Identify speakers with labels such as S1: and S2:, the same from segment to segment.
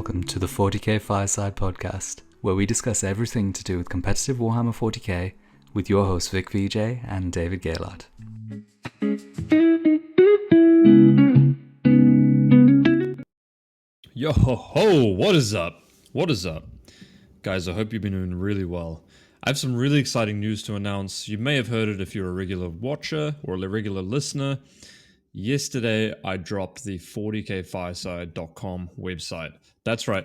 S1: welcome to the 40k Fireside podcast, where we discuss everything to do with competitive Warhammer 40k with your hosts Vik VJ and David Gaylord.
S2: Yo ho ho, what is up? What is up? Guys, I hope you've been doing really well. I have some really exciting news to announce. You may have heard it if you're a regular watcher or a regular listener. Yesterday, I dropped the 40kfireside.com website. That's right.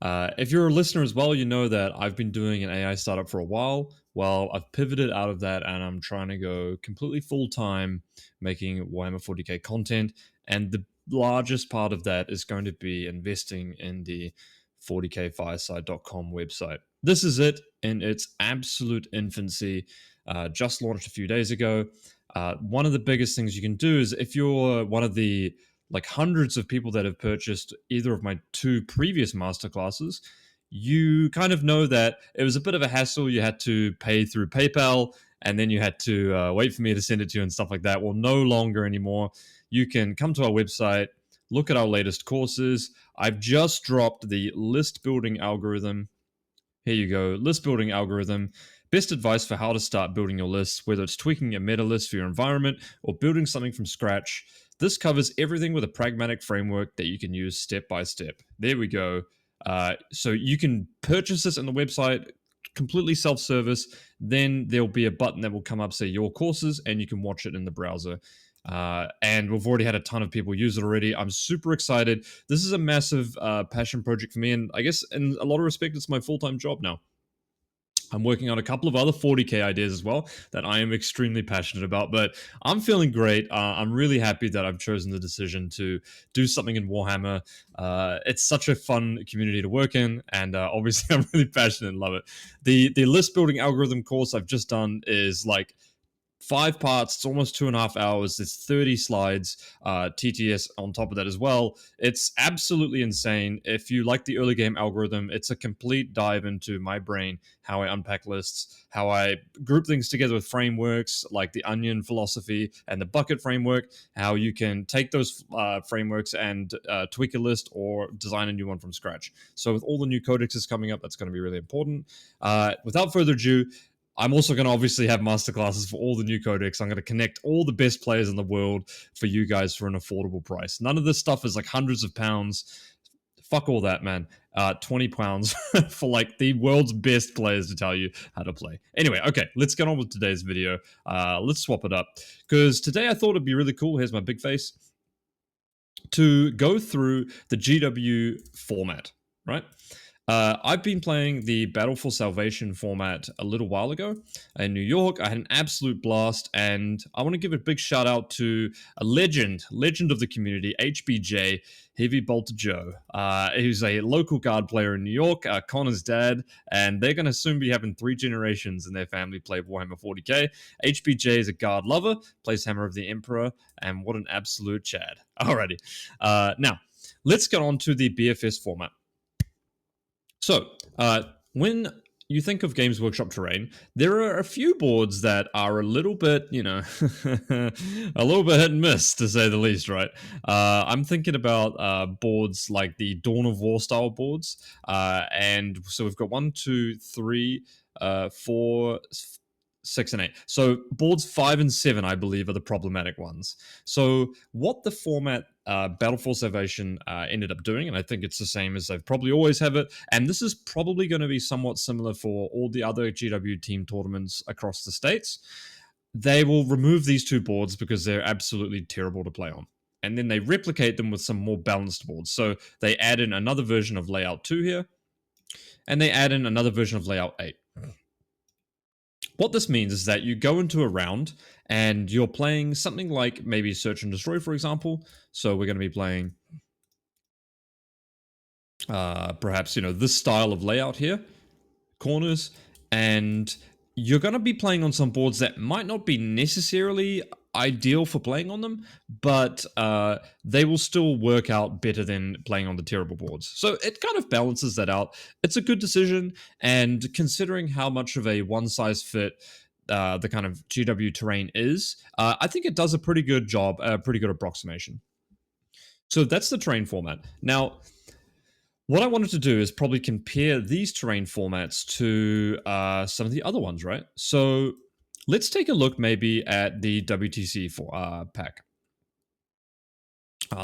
S2: If you're a listener as well, you know that I've been doing an AI startup for a while. Well, I've pivoted out of that and I'm trying to go completely full-time making Warhammer 40k content. And the largest part of that is going to be investing in the 40kfireside.com website. This is it in its absolute infancy. Just launched a few days ago. One of the biggest things you can do is if you're one of the hundreds of people that have purchased either of my two previous masterclasses, you kind of know that it was a bit of a hassle. You had to pay through PayPal and then you had to wait for me to send it to you and stuff like that. Well, no longer anymore. You can come to our website, look at our latest courses. I've just dropped the list building algorithm. Here you go, list building algorithm. Best advice for how to start building your lists, whether it's tweaking a meta list for your environment or building something from scratch. This covers everything with a pragmatic framework that you can use step by step. There we go. So you can purchase this on the website, completely self-service. Then there'll be a button that will come up, say your courses, and you can watch it in the browser. And we've already had a ton of people use it already. I'm super excited. This is a massive passion project for me, and I guess in a lot of respect, it's my full-time job now. I'm working on a couple of other 40k ideas as well that I am extremely passionate about, but I'm feeling great. I'm really happy that I've chosen the decision to do something in Warhammer. It's such a fun community to work in, and obviously I'm really passionate and love it. The list building algorithm course I've just done is 5 parts. It's almost 2.5 hours. It's 30 slides, TTS on top of that as well. It's absolutely insane. If you like the early game algorithm, it's a complete dive into my brain, how I unpack lists, how I group things together with frameworks like the onion philosophy and the bucket framework, how you can take those frameworks and tweak a list or design a new one from scratch. So with all the new codexes coming up, that's going to be really important. Without further ado, I'm also going to obviously have masterclasses for all the new codex. I'm going to connect all the best players in the world for you guys for an affordable price. None of this stuff is hundreds of pounds. Fuck all that, man. 20 pounds for the world's best players to tell you how to play. Anyway, okay, let's get on with today's video. Let's swap it up. Because today I thought it'd be really cool. Here's my big face. To go through the GW format, right? I've been playing the Battle for Salvation format a little while ago in New York. I had an absolute blast, and I want to give a big shout out to a legend of the community, HBJ, Heavy Bolter Joe. He's a local guard player in New York, Connor's dad, and they're going to soon be having 3 generations in their family play Warhammer 40k. HBJ is a guard lover, plays Hammer of the Emperor, and what an absolute Chad. Alrighty. Now, let's get on to the BFS format. So, when you think of Games Workshop terrain, there are a few boards that are a little bit, a little bit hit and miss, to say the least, right? I'm thinking about boards like the Dawn of War style boards. And so we've got 1, 2, 3, 4, 6, and 8. So boards 5 and 7, I believe, are the problematic ones. So what the format Battle for Salvation ended up doing, and I think it's the same as they've probably always have it, and this is probably going to be somewhat similar for all the other GW team tournaments across the states. They will remove these 2 boards because they're absolutely terrible to play on. And then they replicate them with some more balanced boards. So they add in another version of Layout 2 here, and they add in another version of Layout 8. What this means is that you go into a round and you're playing something like maybe Search and Destroy, for example. So we're going to be playing perhaps, this style of layout here, corners, and you're going to be playing on some boards that might not be necessarily ideal for playing on them, but they will still work out better than playing on the terrible boards. So it kind of balances that out. It's a good decision, and considering how much of a one-size-fit the kind of GW terrain is, I think it does a pretty good job, a pretty good approximation. So that's the terrain format. Now, What I wanted to do is probably compare these terrain formats to some of the other ones, right? So let's take a look maybe at the WTC for pack.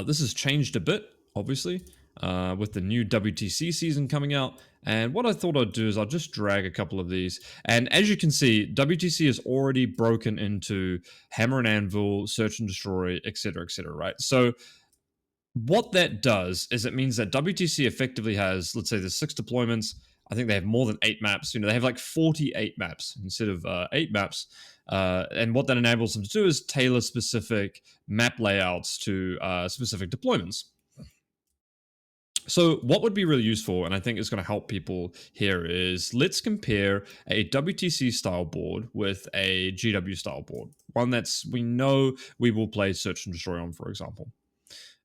S2: This has changed a bit, obviously, with the new WTC season coming out. And what I thought I'd do is I'll just drag a couple of these. And as you can see, WTC is already broken into Hammer and Anvil, Search and Destroy, etc., etc., right? So what that does is it means that WTC effectively has, let's say there's 6 deployments. I think they have more than 8 maps. They have like 48 maps instead of 8 maps. And what that enables them to do is tailor specific map layouts to specific deployments. So what would be really useful, and I think is going to help people here, is let's compare a WTC style board with a GW style board. One that's we know we will play Search and Destroy on, for example.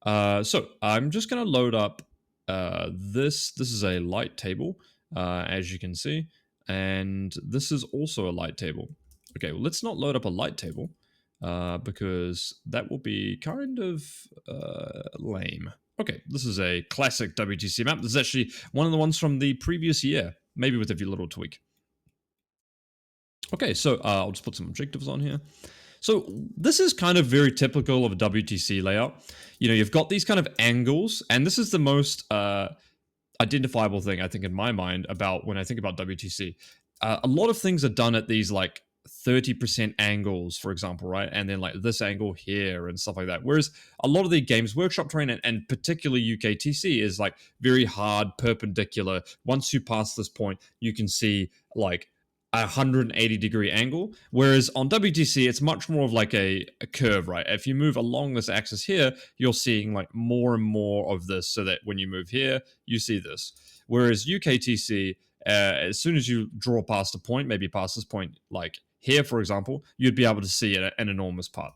S2: So I'm just going to load up this. This is a light table, as you can see, and this is also a light table. Okay, well, let's not load up a light table because that will be kind of lame. Okay, this is a classic WTC map. This is actually one of the ones from the previous year, maybe with a few little tweak. Okay, so I'll just put some objectives on here. So this is kind of very typical of a WTC layout. You've got these kind of angles, and this is the most identifiable thing, I think, in my mind about when I think about WTC. A lot of things are done at these like 30% angles, for example, right? And then like this angle here and stuff like that. Whereas a lot of the Games Workshop terrain, and particularly UKTC, is like very hard, perpendicular. Once you pass this point, you can see like 180-degree angle, whereas on WTC it's much more of like a curve, right? If you move along this axis here, you're seeing like more and more of this, so that when you move here, you see this. Whereas UKTC, as soon as you draw past a point, maybe past this point, like here, for example, you'd be able to see an enormous part.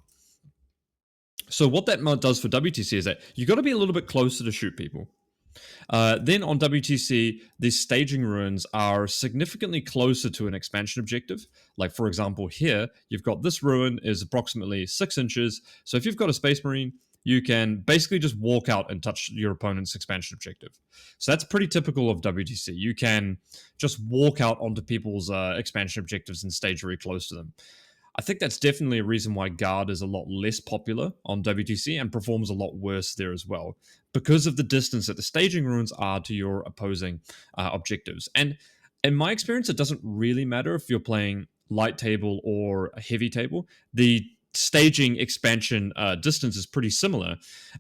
S2: So what that does for WTC is that you got to be a little bit closer to shoot people. Then on WTC, these staging ruins are significantly closer to an expansion objective. Like, for example, here, you've got this ruin is approximately 6 inches. So if you've got a Space Marine, you can basically just walk out and touch your opponent's expansion objective. So that's pretty typical of WTC. You can just walk out onto people's expansion objectives and stage very close to them. I think that's definitely a reason why Guard is a lot less popular on WTC and performs a lot worse there as well, because of the distance that the staging ruins are to your opposing objectives. And in my experience, it doesn't really matter if you're playing light table or a heavy table. The staging expansion distance is pretty similar.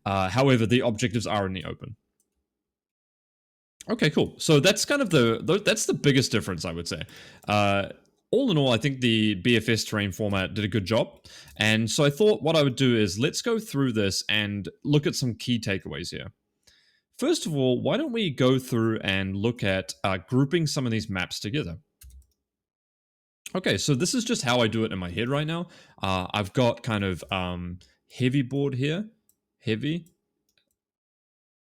S2: However, the objectives are in the open. Okay, cool. So that's kind of that's the biggest difference, I would say. All in all, I think the BFS terrain format did a good job. And so I thought what I would do is let's go through this and look at some key takeaways here. First of all, why don't we go through and look at grouping some of these maps together? Okay, so this is just how I do it in my head right now. I've got kind of heavy board here. Heavy.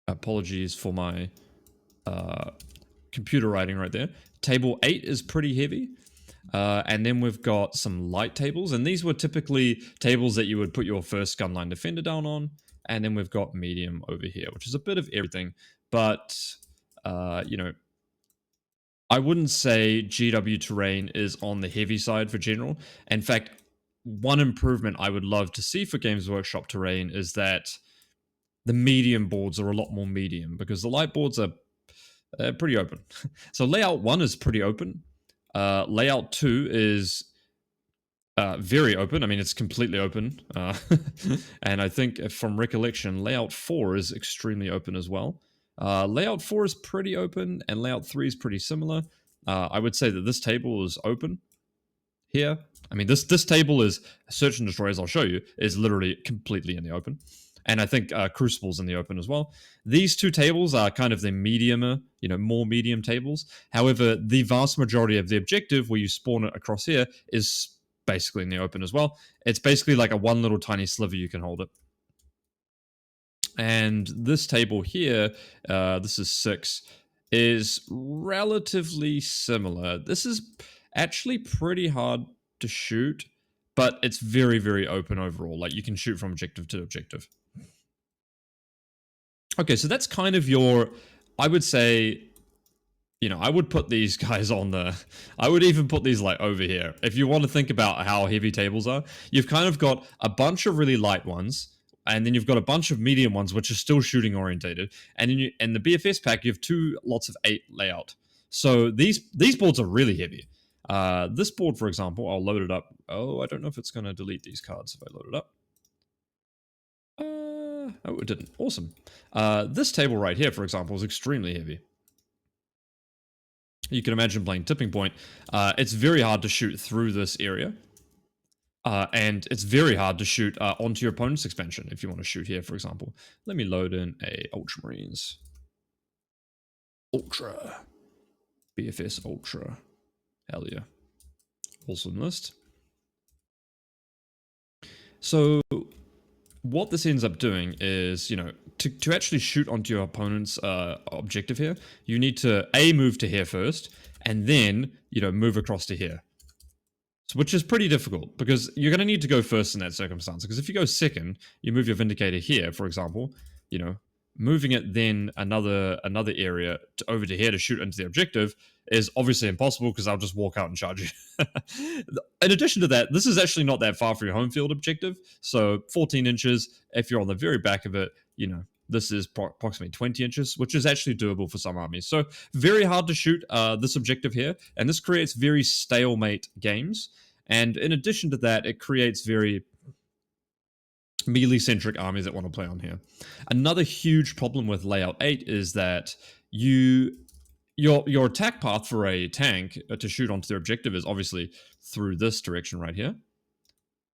S2: Apologies for my computer writing right there. Table 8 is pretty heavy. And then we've got some light tables, and these were typically tables that you would put your first Gunline Defender down on. And then we've got medium over here, which is a bit of everything. But, I wouldn't say GW terrain is on the heavy side for general. In fact, one improvement I would love to see for Games Workshop terrain is that the medium boards are a lot more medium, because the light boards are pretty open. So layout 1 is pretty open. Layout 2 is very open. I mean, it's completely open. And I think from recollection, layout 4 is extremely open as well. Layout 4 is pretty open, and layout 3 is pretty similar. I would say that this table is open here. I mean, this table is Search and Destroy, as I'll show you, is literally completely in the open. And I think Crucible's in the open as well. These two tables are kind of the mediumer, more medium tables. However, the vast majority of the objective, where you spawn it across here, is basically in the open as well. It's basically like a one little tiny sliver you can hold it. And this table here, this is 6, is relatively similar. This is actually pretty hard to shoot, but it's very, very open overall. Like, you can shoot from objective to objective. Okay, so that's kind of your I would say, I would put these guys on I would even put these like over here. If you want to think about how heavy tables are, you've kind of got a bunch of really light ones, and then you've got a bunch of medium ones, which are still shooting orientated. And in the BFS pack, you have 2 lots of 8 layout. So these boards are really heavy. This board, for example, I'll load it up. Oh, I don't know if it's going to delete these cards if I load it up. Oh, it didn't. Awesome. This table right here, for example, is extremely heavy. You can imagine playing Tipping Point. It's very hard to shoot through this area. And it's very hard to shoot onto your opponent's expansion if you want to shoot here, for example. Let me load in a Ultramarines. Ultra. BFS Ultra. Hell yeah. Awesome list. So what this ends up doing is, to actually shoot onto your opponent's objective here, you need to move to here first, and then, move across to here. So, which is pretty difficult, because you're going to need to go first in that circumstance. Because if you go second, you move your Vindicator here, for example, moving it then another area over to here to shoot into the objective is obviously impossible, because I'll just walk out and charge you. In addition to that, this is actually not that far from your home field objective. So 14 inches, if you're on the very back of it, this is approximately 20 inches, which is actually doable for some armies. So very hard to shoot this objective here, and this creates very stalemate games. And in addition to that, it creates very melee-centric armies that want to play on here. Another huge problem with layout 8 is that your attack path for a tank to shoot onto their objective is obviously through this direction right here.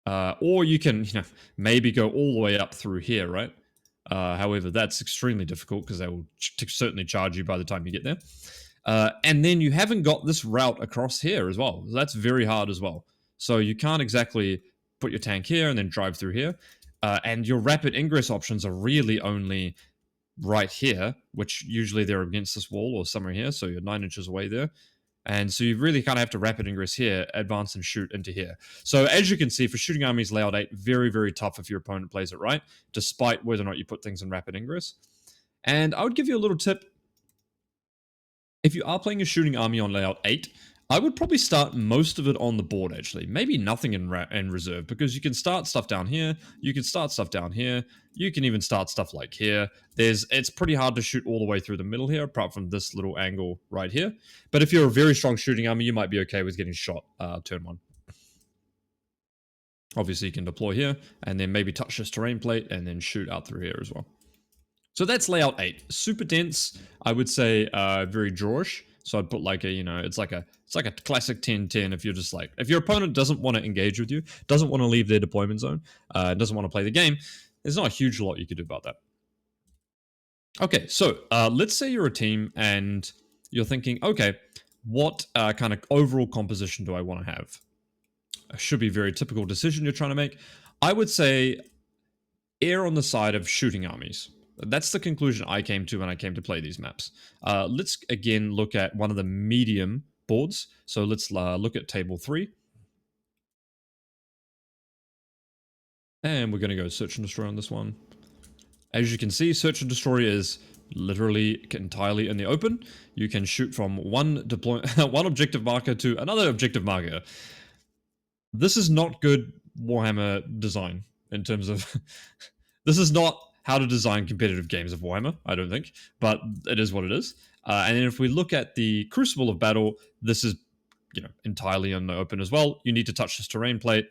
S2: Or you can maybe go all the way up through here, right? However, that's extremely difficult, because they will certainly charge you by the time you get there. And then you haven't got this route across here as well. So that's very hard as well. So you can't exactly put your tank here and then drive through here. And your rapid ingress options are really only right here, which usually they're against this wall or somewhere here. So you're 9 inches away there. And so you really kind of have to rapid ingress here, advance and shoot into here. So as you can see, for shooting armies layout 8, very, very tough if your opponent plays it right, despite whether or not you put things in rapid ingress. And I would give you a little tip. If you are playing a shooting army on layout 8, I would probably start most of it on the board, actually. Maybe nothing in reserve, because you can start stuff down here, you can start stuff down here, you can even start stuff like here. It's pretty hard to shoot all the way through the middle here, apart from this little angle right here. But if you're a very strong shooting army, you might be okay with getting shot turn 1. Obviously, you can deploy here, and then maybe touch this terrain plate, and then shoot out through here as well. So that's layout 8. Super dense, I would say very drawish. So I'd put like a, it's like a classic 10-10 if you're just like, if your opponent doesn't want to engage with you, doesn't want to leave their deployment zone, doesn't want to play the game, there's not a huge lot you could do about that. Okay, so let's say you're a team and you're thinking, okay, what kind of overall composition do I want to have? It should be a very typical decision you're trying to make. I would say err on the side of shooting armies. That's the conclusion I came to when I came to play these maps. Let's again look at one of the medium boards. So let's look at table 3. And we're going to go search and destroy on this one. As you can see, search and destroy is literally entirely in the open. You can shoot from one objective marker to another objective marker. This is not good Warhammer design in terms of... This is not how to design competitive games of Warhammer, I don't think, but it is what it is. And then if we look at the Crucible of Battle, this is entirely in the open as well. You need to touch this terrain plate.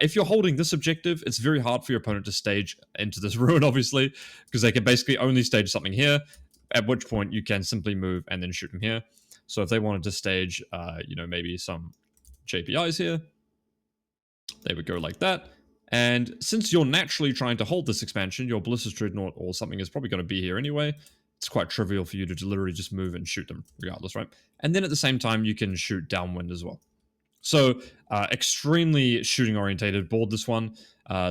S2: If you're holding this objective, it's very hard for your opponent to stage into this ruin, obviously, because they can basically only stage something here, at which point you can simply move and then shoot them here. So if they wanted to stage, maybe some JPIs here, they would go like that. And since you're naturally trying to hold this expansion, your Ballista's Dreadnought or something is probably going to be here anyway. It's quite trivial for you to literally just move and shoot them regardless, right? And then at the same time, you can shoot downwind as well. So extremely shooting orientated board, this one.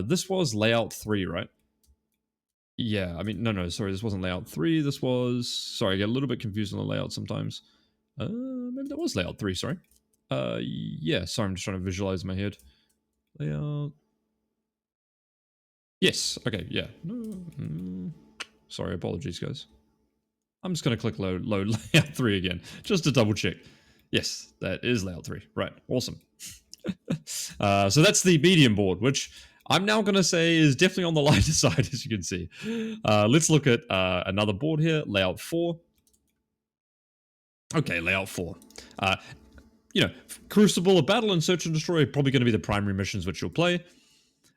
S2: This was layout 3, right? Yeah, I mean, no, sorry, this wasn't layout 3. This was... Sorry, I get a little bit confused on the layout sometimes. Maybe that was layout 3, sorry. Yeah, sorry, I'm just trying to visualize in my head. Layout... Yes, okay, yeah. Sorry, apologies, guys. I'm just going to click load layout 3 again, just to double check. Yes, that is layout 3. Right, awesome. So that's the medium board, which I'm now going to say is definitely on the lighter side, as you can see. Let's look at another board here, layout 4. Okay, layout 4. Crucible, a battle, and search and destroy are probably going to be the primary missions which you'll play.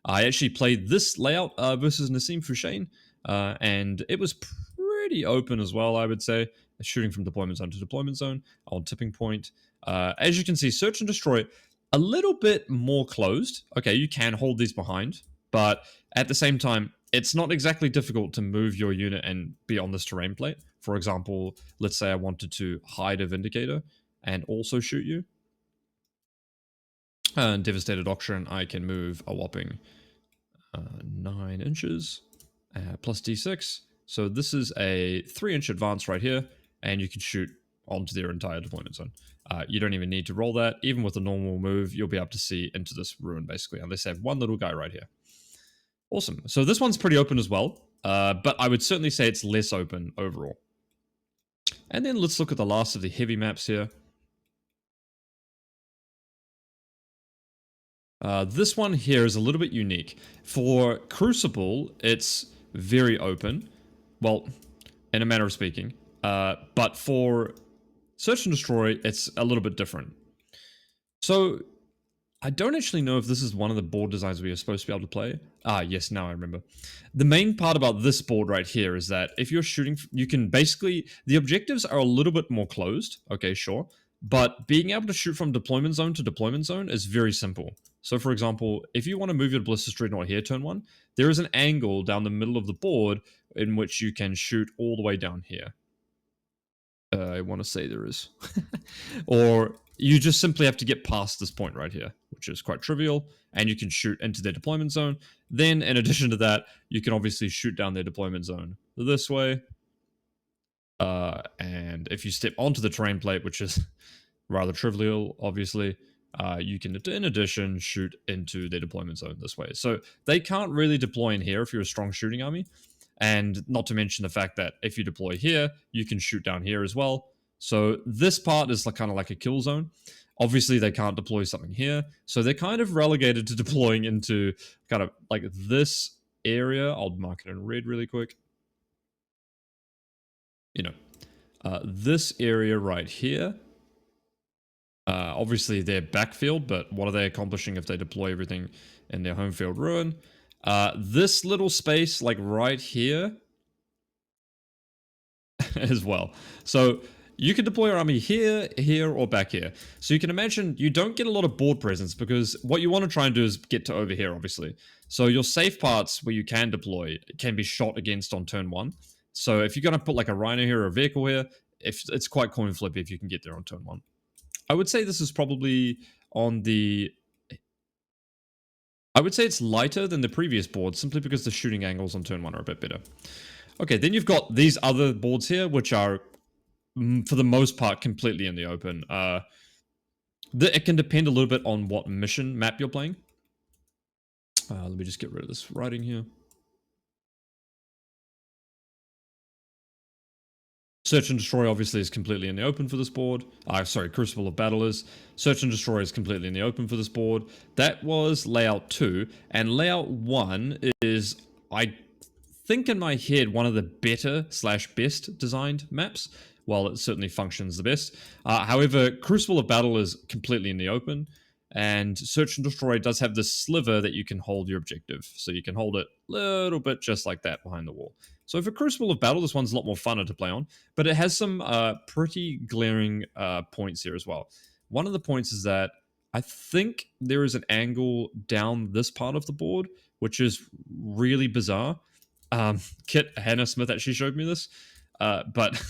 S2: I actually played this layout versus Nassim Fouchain, and it was pretty open as well, I would say. Shooting from deployment zone to deployment zone on tipping point. As you can see, search and destroy, a little bit more closed. Okay, you can hold these behind, but at the same time, it's not exactly difficult to move your unit and be on this terrain plate. For example, let's say I wanted to hide a Vindicator and also shoot you. Devastated Doctrine, I can move a whopping 9 inches plus d6. So this is a 3-inch advance right here, and you can shoot onto their entire deployment zone. You don't even need to roll that. Even with a normal move, you'll be able to see into this ruin, basically, unless they have one little guy right here. Awesome. So this one's pretty open as well, but I would certainly say it's less open overall. And then let's look at the last of the heavy maps here. This one here is a little bit unique. For Crucible, it's very open. Well, in a manner of speaking. But for Search and Destroy, it's a little bit different. So, I don't actually know if this is one of the board designs we are supposed to be able to play. Yes, now I remember. The main part about this board right here is that if you're shooting, you can basically, the objectives are a little bit more closed. Okay, sure. But being able to shoot from deployment zone to deployment zone is very simple. So for example, if you want to move your Ballistic Dreadnought here turn 1, there is an angle down the middle of the board in which you can shoot all the way down here. I want to say there is. Or you just simply have to get past this point right here, which is quite trivial, and you can shoot into their deployment zone. Then, in addition to that, you can obviously shoot down their deployment zone this way. And if you step onto the terrain plate, which is rather trivial, obviously, you can, in addition, shoot into their deployment zone this way. So they can't really deploy in here if you're a strong shooting army. And not to mention the fact that if you deploy here, you can shoot down here as well. So this part is kind of like a kill zone. Obviously, they can't deploy something here. So they're kind of relegated to deploying into kind of like this area. I'll mark it in red really quick. This area right here. Obviously, they're backfield, but what are they accomplishing if they deploy everything in their home field ruin? This little space, like right here, as well. So you can deploy your army here, here, or back here. So you can imagine you don't get a lot of board presence because what you want to try and do is get to over here, obviously. So your safe parts where you can deploy can be shot against on turn 1. So if you're going to put like a Rhino here or a vehicle here, it's quite coin flippy if you can get there on turn 1. I would say this is probably on the... I would say it's lighter than the previous board simply because the shooting angles on turn 1 are a bit better. Okay, then you've got these other boards here, which are, for the most part, completely in the open. It can depend a little bit on what mission map you're playing. Let me just get rid of this writing here. Search and Destroy obviously is completely in the open for this board. Sorry, Crucible of Battle is. Search and Destroy is completely in the open for this board. That was layout 2. And layout 1 is, I think in my head, one of the better / best designed maps. While it certainly functions the best. However, Crucible of Battle is completely in the open. And Search and Destroy does have this sliver that you can hold your objective. So you can hold it a little bit just like that behind the wall. So for Crucible of Battle, this one's a lot more funner to play on. But it has some pretty glaring points here as well. One of the points is that I think there is an angle down this part of the board, which is really bizarre. Kit Hannah Smith actually showed me this. But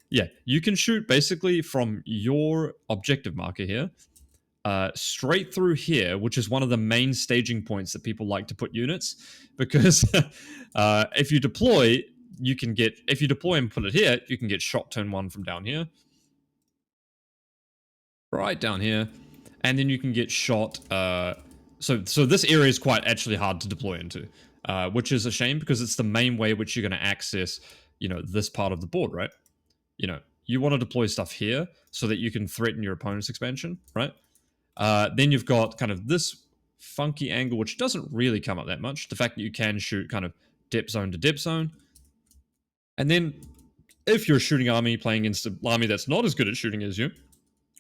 S2: yeah, you can shoot basically from your objective marker here straight through here, which is one of the main staging points that people like to put units, because if you deploy, if you deploy and put it here, you can get shot turn 1 from down here. Right down here. And then you can get shot. So this area is quite actually hard to deploy into, which is a shame because it's the main way which you're going to access, this part of the board, right? you want to deploy stuff here so that you can threaten your opponent's expansion, right? Then you've got kind of this funky angle, which doesn't really come up that much. The fact that you can shoot kind of depth zone to depth zone. And then if you're a shooting army playing against an army that's not as good at shooting as you,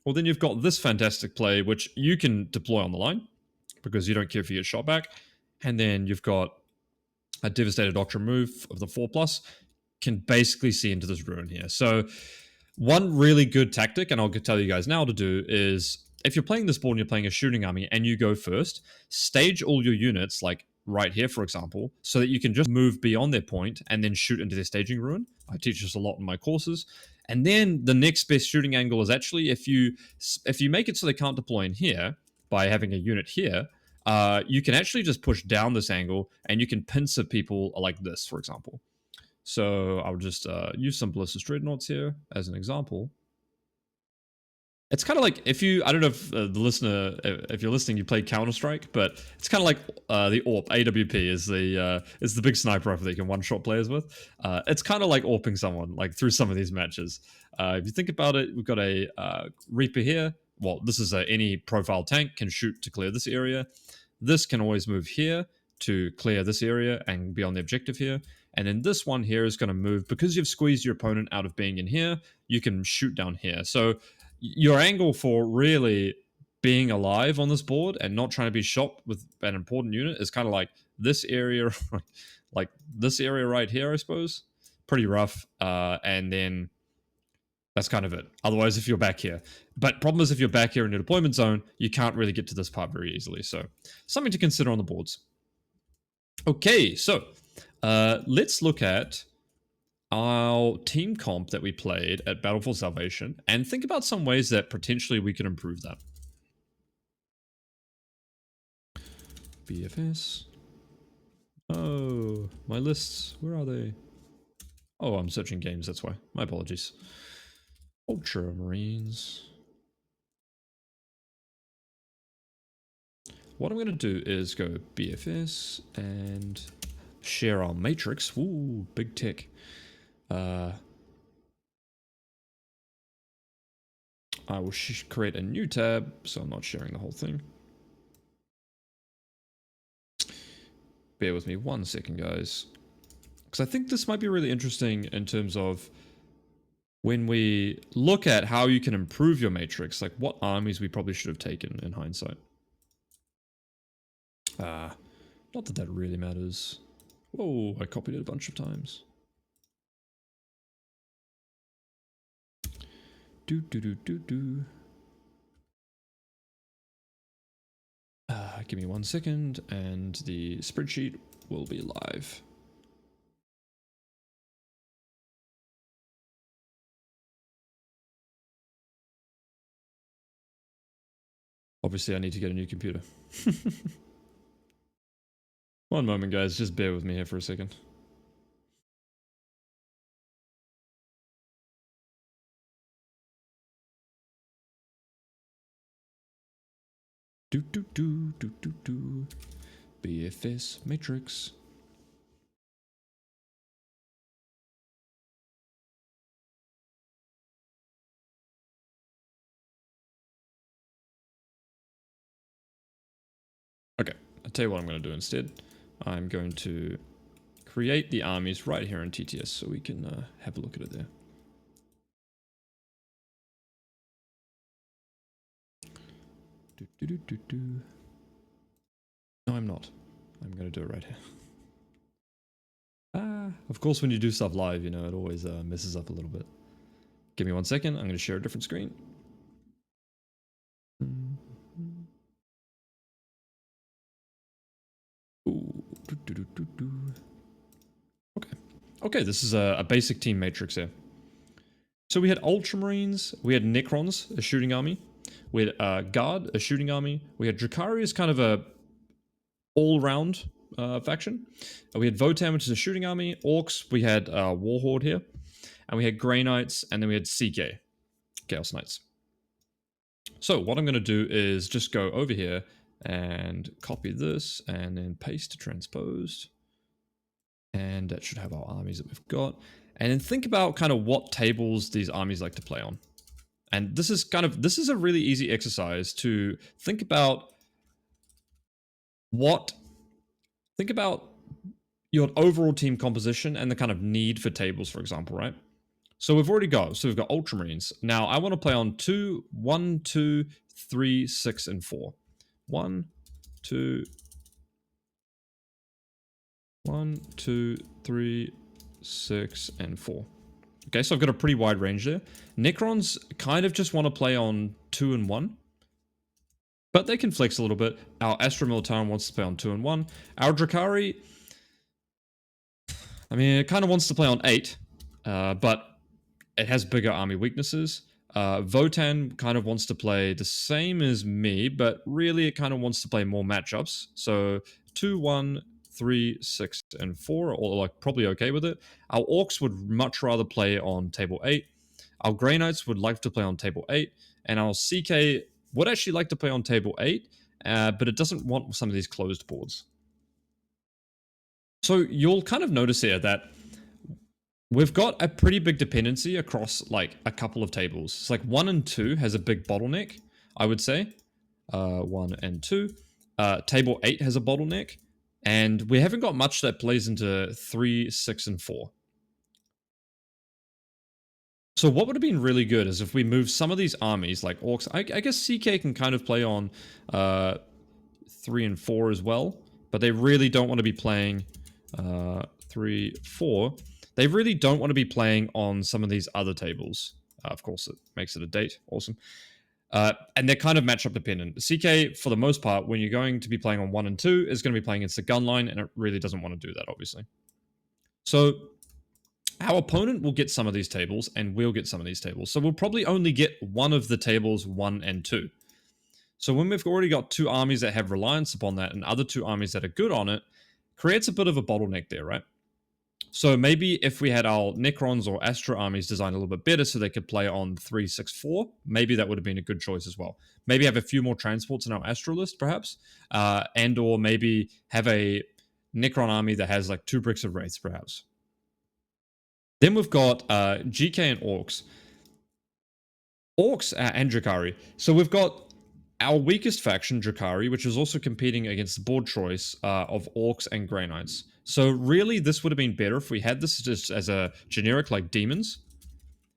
S2: well, then you've got this fantastic play, which you can deploy on the line because you don't care if you get shot back. And then you've got a Devastator Doctrine move of the 4+, can basically see into this ruin here. So one really good tactic, and I'll tell you guys now to do, is if you're playing this board and you're playing a shooting army and you go first, stage all your units, like right here, for example, so that you can just move beyond their point and then shoot into their staging ruin. I teach this a lot in my courses. And then the next best shooting angle is actually if you make it so they can't deploy in here by having a unit here, you can actually just push down this angle and you can pincer people like this, for example. So I'll just use some Ballistic Dreadnoughts here as an example. It's kind of like if you, I don't know if the listener, if you're listening, you played Counter-Strike, but it's kind of like the AWP. AWP is the big sniper rifle that you can one-shot players with. It's kind of like AWPing someone like through some of these matches. If you think about it, we've got a Reaper here. Well, this is any profile tank can shoot to clear this area. This can always move here to clear this area and be on the objective here. And then this one here is going to move because you've squeezed your opponent out of being in here. You can shoot down here. So your angle for really being alive on this board and not trying to be shot with an important unit is kind of like this area, like this area right here, I suppose. Pretty rough. And then that's kind of it. Otherwise, if you're back here. But problem is if you're back here in your deployment zone, you can't really get to this part very easily. So something to consider on the boards. Okay, so let's look at our team comp that we played at Battle for Salvation and think about some ways that potentially we could improve that. BFS. Oh, my lists. Where are they? Oh, I'm searching games, that's why. My apologies. Ultramarines. What I'm going to do is go BFS and share our matrix. Ooh, big tech. I will create a new tab, so I'm not sharing the whole thing. Bear with me 1 second, guys. Because I think this might be really interesting in terms of when we look at how you can improve your matrix, like what armies we probably should have taken in hindsight. Not that that really matters. Whoa, I copied it a bunch of times. Give me 1 second and the spreadsheet will be live. Obviously, I need to get a new computer. 1 moment, guys. Just bear with me here for a second. BFS matrix. Okay, I'll tell you what I'm going to do instead. I'm going to create the armies right here in TTS so we can have a look at it there. No, I'm not. I'm going to do it right here. Of course, when you do stuff live, you know, it always messes up a little bit. Give me 1 second. I'm going to share a different screen. Okay, this is a basic team matrix here. So we had Ultramarines, we had Necrons, a shooting army, we had Guard, a shooting army, we had Drakari as kind of a all-round faction, we had Votan, which is a shooting army, Orcs, we had Warhorde here, and we had Grey Knights, and then we had CK, Chaos Knights. So what I'm going to do is just go over here and copy this and then paste to transposed. And that should have our armies that we've got. And then think about kind of what tables these armies like to play on. And this is a really easy exercise to think about your overall team composition and the kind of need for tables, for example, right? So we've got Ultramarines. Now I want to play on 2, 1, 2, 3, 6, and 4. 1, 2, 1, 2, 3, 6, and 4. Okay, so I've got a pretty wide range there. Necrons kind of just want to play on 2 and 1. But they can flex a little bit. Our Astra Militarum wants to play on 2 and 1. Our Drakari, I mean, it kind of wants to play on 8. But it has bigger army weaknesses. Votan kind of wants to play the same as me, but really it kind of wants to play more matchups. So 2, 1, 3, 6, and 4 are all like probably okay with it. Our Orcs would much rather play on table 8. Our Grey Knights would like to play on table 8. And our CK would actually like to play on table 8, but it doesn't want some of these closed boards. So you'll kind of notice here that we've got a pretty big dependency across like a couple of tables. It's like 1 and 2 has a big bottleneck, I would say. 1 and 2. Table 8 has a bottleneck. And we haven't got much that plays into 3, 6, and 4. So what would have been really good is if we move some of these armies, like Orcs. I guess CK can kind of play on 3 and 4 as well. But they really don't want to be playing 3, 4. They really don't want to be playing on some of these other tables. Of course, it makes it a date. Awesome. And they're kind of matchup dependent. CK, for the most part, when you're going to be playing on 1 and 2, is going to be playing against the gun line, and it really doesn't want to do that, obviously. So our opponent will get some of these tables, and we'll get some of these tables. So we'll probably only get one of the tables 1 and 2. So when we've already got 2 armies that have reliance upon that, and other 2 armies that are good on it, creates a bit of a bottleneck there, right? So maybe if we had our Necrons or Astra armies designed a little bit better so they could play on 3, 6, 4, maybe that would have been a good choice as well. Maybe have a few more transports in our Astra list, perhaps. And or maybe have a Necron army that has like 2 bricks of Wraiths, perhaps. Then we've got GK and Orcs. Orcs and Drakari. So we've got our weakest faction, Drakari, which is also competing against the board choice of Orcs and Grey Knights. So really, this would have been better if we had this just as a generic like Demons.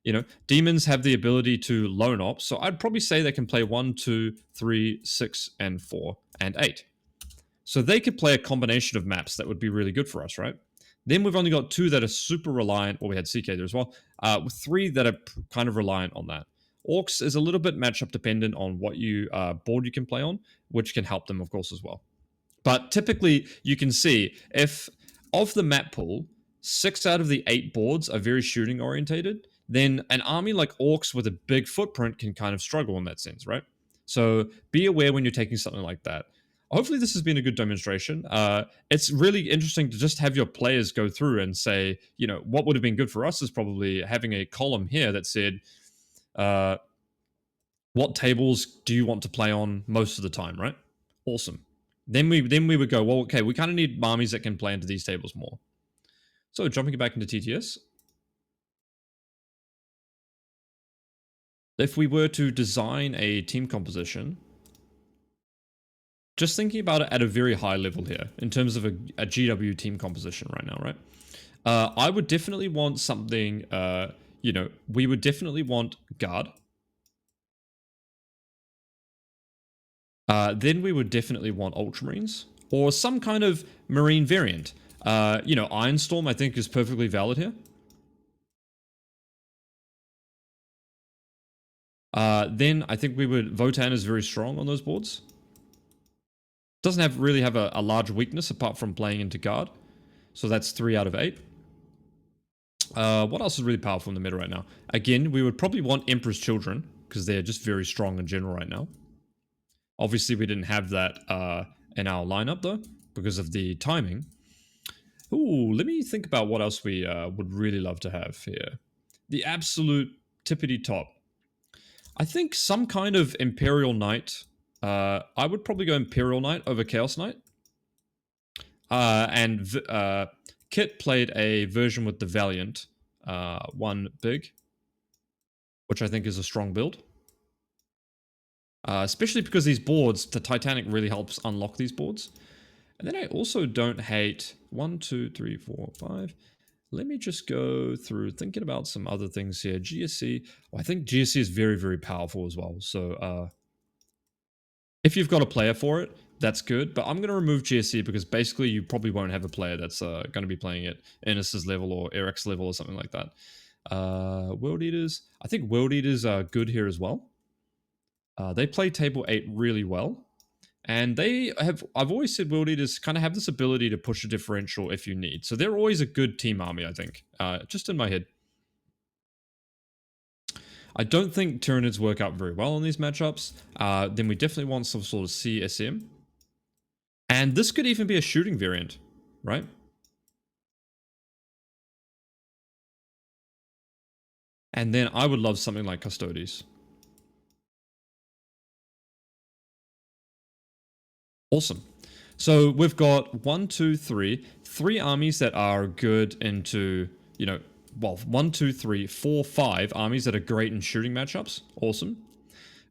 S2: You know, Demons have the ability to lone op, so I'd probably say they can play 1, 2, 3, 6, and 4, and 8. So they could play a combination of maps that would be really good for us, right? Then we've only got 2 that are super reliant, well, we had CK there as well, with 3 that are kind of reliant on that. Orcs is a little bit matchup dependent on what board you can play on, which can help them, of course, as well. But typically, you can see if of the map pool, 6 out of the 8 boards are very shooting orientated, then an army like Orcs with a big footprint can kind of struggle in that sense, right? So be aware when you're taking something like that. Hopefully this has been a good demonstration. It's really interesting to just have your players go through and say, you know, what would have been good for us is probably having a column here that said, what tables do you want to play on most of the time, right? Awesome. Then we would go, well, okay, we kind of need armies that can play into these tables more. So jumping back into TTS. If we were to design a team composition, just thinking about it at a very high level here, in terms of a GW team composition right now, right? I would definitely want something, we would definitely want Guard. Then we would definitely want Ultramarines, or some kind of Marine variant. Ironstorm, I think, is perfectly valid here. Then I think Votan is very strong on those boards. Doesn't really have a large weakness apart from playing into Guard. So that's 3 out of 8. What else is really powerful in the meta right now? Again, we would probably want Emperor's Children, because they're just very strong in general right now. Obviously, we didn't have that in our lineup, though, because of the timing. Ooh, let me think about what else we would really love to have here. The absolute tippity top. I think some kind of Imperial Knight. I would probably go Imperial Knight over Chaos Knight. And Kit played a version with the Valiant, 1 big, which I think is a strong build. Especially because these boards, the Titanic really helps unlock these boards. And then I also don't hate 1, 2, 3, 4, 5. Let me just go through thinking about some other things here. GSC. Well, I think GSC is very, very powerful as well. So if you've got a player for it, that's good. But I'm going to remove GSC because basically you probably won't have a player that's going to be playing at Ennis's level or Eric's level or something like that. World Eaters. I think World Eaters are good here as well. They play table 8 really well. And I've always said World Eaters kind of have this ability to push a differential if you need. So they're always a good team army, I think. Just in my head. I don't think Tyranids work out very well in these matchups. Then we definitely want some sort of CSM. And this could even be a shooting variant, right? And then I would love something like Custodes. Awesome. So we've got 1, 2, 3, 3 armies that are good into, 1, 2, 3, 4, 5 armies that are great in shooting matchups. Awesome.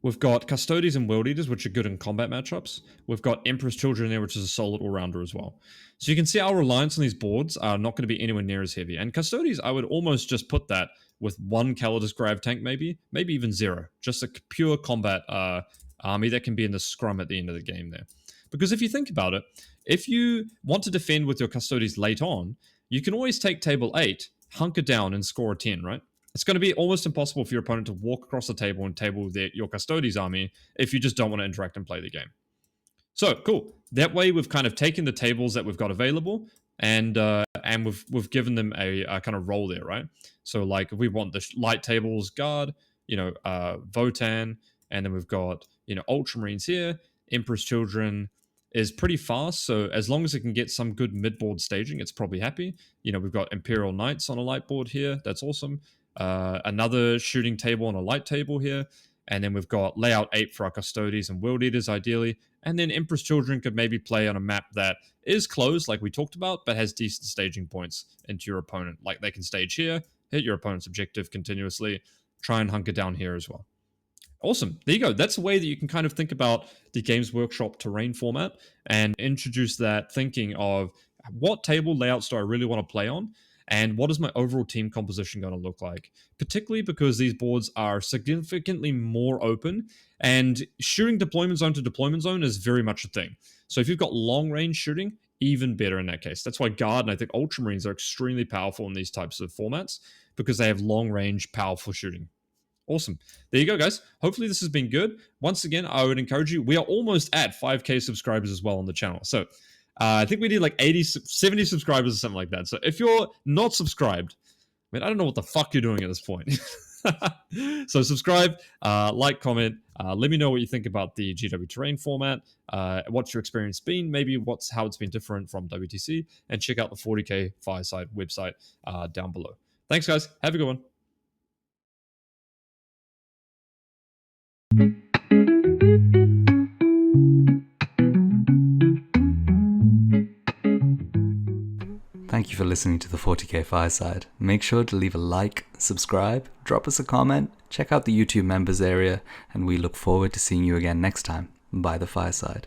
S2: We've got Custodes and World Eaters, which are good in combat matchups. We've got Emperor's Children there, which is a solid all-rounder as well. So you can see our reliance on these boards are not going to be anywhere near as heavy. And Custodes, I would almost just put that with 1 Calidus Grav tank maybe even 0. Just a pure combat army that can be in the scrum at the end of the game there. Because if you think about it, if you want to defend with your Custodes late on, you can always take table 8, hunker down, and score a 10, right? It's going to be almost impossible for your opponent to walk across the table and table your Custodes army if you just don't want to interact and play the game. So, cool. That way, we've kind of taken the tables that we've got available and we've given them a kind of role there, right? So, like, if we want the light tables, Guard, Votan, and then we've got, Ultramarines here. Emperor's Children is pretty fast, so as long as it can get some good mid-board staging, it's probably happy. We've got Imperial Knights on a light board here. That's awesome. Another shooting table on a light table here. And then we've got layout 8 for our Custodes and World Eaters, ideally. And then Emperor's Children could maybe play on a map that is closed, like we talked about, but has decent staging points into your opponent. Like they can stage here, hit your opponent's objective continuously, try and hunker down here as well. Awesome. There you go. That's a way that you can kind of think about the Games Workshop terrain format and introduce that thinking of what table layouts do I really want to play on and what is my overall team composition going to look like, particularly because these boards are significantly more open and shooting deployment zone to deployment zone is very much a thing. So if you've got long range shooting, even better in that case. That's why Guard and I think Ultramarines are extremely powerful in these types of formats because they have long range, powerful shooting. Awesome. There you go, guys. Hopefully this has been good. Once again, I would encourage you. We are almost at 5K subscribers as well on the channel. So I think we need like 70 subscribers or something like that. So if you're not subscribed, I don't know what the fuck you're doing at this point. So subscribe, like, comment. Let me know what you think about the GW terrain format. What's your experience been? Maybe how it's been different from WTC. And check out the 40K Fireside website down below. Thanks, guys. Have a good one.
S1: Thank you for listening to the 40K Fireside. Make sure to leave a like, subscribe, drop us a comment, check out the YouTube members area, and we look forward to seeing you again next time by the Fireside.